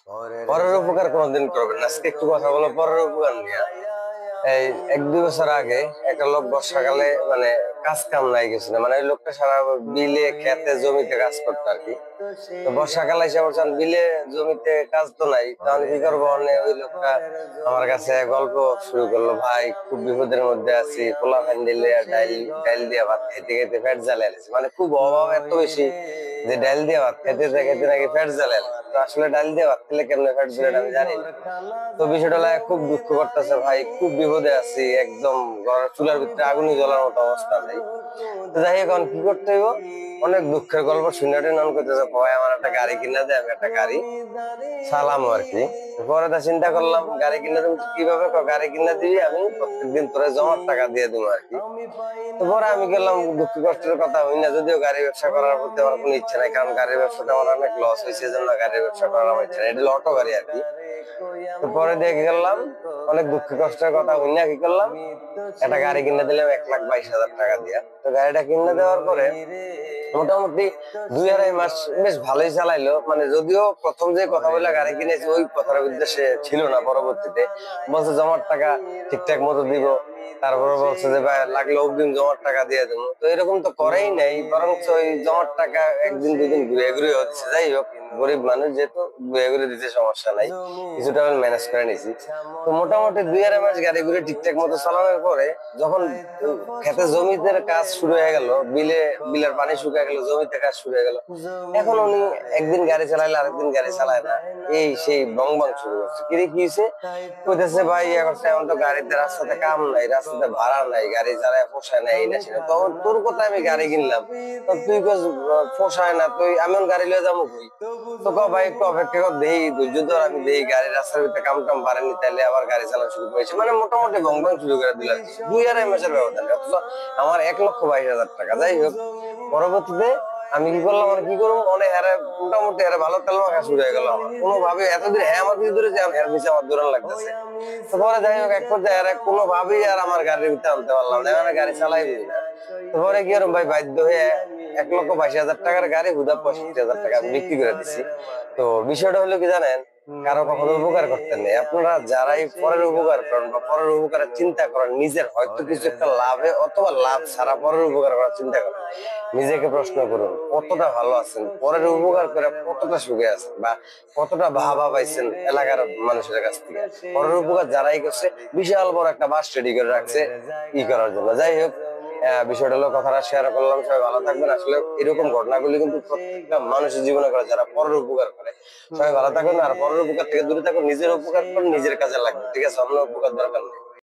পরের উপকার কোনোদিন করবেন না। আজকে একটু কথা বলো পরের উপকার নিয়ে। এই 1-2 বছর আগে একটা লোক বর্ষাকালে মানে কাজ কাম নাই গেছিল, মানে ওই লোকটা সারা বিলে খেতে জমিতে কাজ করতো আর কি। তো বর্ষাকালে এসে বলছেন বিলে জমিতে কাজ তো নাই, তাহলে কি করবো? ওই লোকটা আমার কাছে গল্প শুরু করলো, ভাই খুব বিপদের মধ্যে আছি, পোলা ফ্যান দিলে ডাইল ডাইল দিয়ে ভাত খেতে খেতে পেট জ্বালিয়ে আছি, মানে খুব অভাব এত বেশি যে ডাইল দিয়ে ভাত খেতে খেতে নাকি পেট জ্বালিয়ে। তো আসলে ডাইল দিয়ে ভাত খেলে কেমনে পেট জ্বালে আমি জানি না। তো বিষয়টা লাগে খুব দুঃখ করতেছে, ভাই খুব বিপদে আছি, একদম ঘরের চুলার ভিতরে আগুনই জ্বলার মতো অবস্থা নেই। তো যাই হোক এখন কি করতে হইব? অনেক দুঃখের গল্প শুনে নন করতেছে, ভয় আমার একটা গাড়ি কিনা দেয়, আমি একটা গাড়ি চালামো আর কি। পরে তা চিন্তা করলাম গাড়ি কিনা দেবো কিভাবে, গাড়ি কিনা দিবি আমি প্রত্যেকদিন তোরা জমার টাকা দিয়ে দেবো আর কি। তো পরে আমি গেলাম, দুঃখ কষ্টের কথা হই না, যদিও গাড়ি ব্যবসা করার প্রতি আমার কোনো ইচ্ছা নাই, কারণ গাড়ির ব্যবসাটা আমার অনেক লস হয়েছে, জন্য গাড়ির ব্যবসা করার আমার ইচ্ছা নেই, এটা অটো গাড়ি আর কি। তো পরে দেখে গেলাম, অনেক দুঃখ কষ্টের কথা হই না, কি করলাম, একটা গাড়ি কিনে দিলাম 1,22,000 টাকা দিয়া। তো গাড়িটা কিনে দেওয়ার পরে মোটামুটি 2-2.5 মাস বেশ ভালোই চালাইলো, মানে যদিও প্রথম যে কথা বলে গাড়ি কিনেছি ওই কথার উদ্দেশ্যে ছিল না। পরবর্তীতে বলছে জমার টাকা ঠিকঠাক মতো দিব, তারপরে বলছে যে ভাই লাগলে অগ্রিম জমার টাকা দিয়ে দেবো। তো এরকম তো করেই নাই, বরং ওই জমার টাকা একদিন দুদিন ঘুরে ঘুরে হচ্ছে। যাই হোক, গরিব মানুষ যেহেতু ঘুরে ঘুরে দিতে সমস্যা নাই, কিছুটা ম্যানেজ করে নিছি। তো মোটামুটি 2-2.5 মাস গাড়ি ঘুরে ঠিকঠাক মতো চালানোর পরে যখন খেতে জমিতে কাজ শুরু হয়ে গেল, বিলের পানি শুকিয়ে গেল, জমিতে কাজ শুরু হয়ে গেল, এখন উনি একদিন গাড়ি চালাইলে আরেকদিন গাড়ি চালায় না, এই সেই বং বং শুরু করছে। কি হয়েছে? কইতেছে ভাই এখন তো গাড়িতে রাস্তাতে কাম নাই, রাস্তাতে ভাড়া নাই, গাড়ি চালায় পোষায় না, এই না সেটা। তখন তোর কথা আমি গাড়ি কিনলাম, তো তুই পোষায় না, তুই আমি গাড়ি লিয়ে যাবো কই? তো ভাই একটু অপেক্ষা কর, দেই ধৈর্য ধর, আমি দেই গাড়ির রাস্তার ভিতরে কাম টাম বাড়েনি, তাইলে আবার গাড়ি চালানো শুরু করেছে। মানে মোটামুটি ভং ভং শুরু করে দিল 2-2.5 মাসের ব্যবধান, অথচ আমার 1,22,000 টাকা। যাই হোক, পরবর্তীতে আমি কি করলাম, আর কি করবো, অনেক হারে মোটামুটি হারে ভালো তেল মাখা শুরু হয়ে গেল আমার। কোনোভাবে এতদিন হ্যাঁ আমার কিছু ধরেছে, আমার হ্যাঁ পিছিয়ে আমার দৌড়ান লাগতেছে। তো পরে যাই হোক, এক পর্যায়ে কোনোভাবেই আর আমার গাড়ির ভিতরে আনতে পারলাম না, মানে গাড়ি চালাই না। তারপরে কি ভাই বাধ্য হয়ে 1,22,000 টাকার গাড়ি হুদা 65,000 টাকা আমি বিক্রি করে দিচ্ছি। তো বিষয়টা হলো কি জানেন, কারো কখনো উপকার করতেন নেই। আপনারা যারাই পরের উপকার করেন বা পরের উপকারের চিন্তা করেন, নিজের হয়তো কিছু একটা লাভে অথবা লাভ ছাড়া পরের উপকার করার চিন্তা করেন, নিজেকে প্রশ্ন করুন কতটা ভালো আছেন, পরের উপকার করে কতটা সুখে আছেন, বা কতটা ভাবা পাইছেন এলাকার মানুষের কাছ থেকে। পরের উপকার যারাই করছে বিশাল বড় একটা বাস রেডি করে রাখছে ই করার জন্য। যাই হোক, বিষয়টা হলো কথাটা শেয়ার করলাম। সবাই ভালো থাকবেন। আসলে এরকম ঘটনাগুলি কিন্তু প্রত্যেকটা মানুষের জীবনে করে যারা পরের উপকার করে। সবাই ভালো থাকুন, আর পরের উপকার থেকে দূরে থাকুন, নিজের উপকার করুন, নিজের কাজে লাগবে, ঠিক আছে? অন্য উপকার দরকার নেই।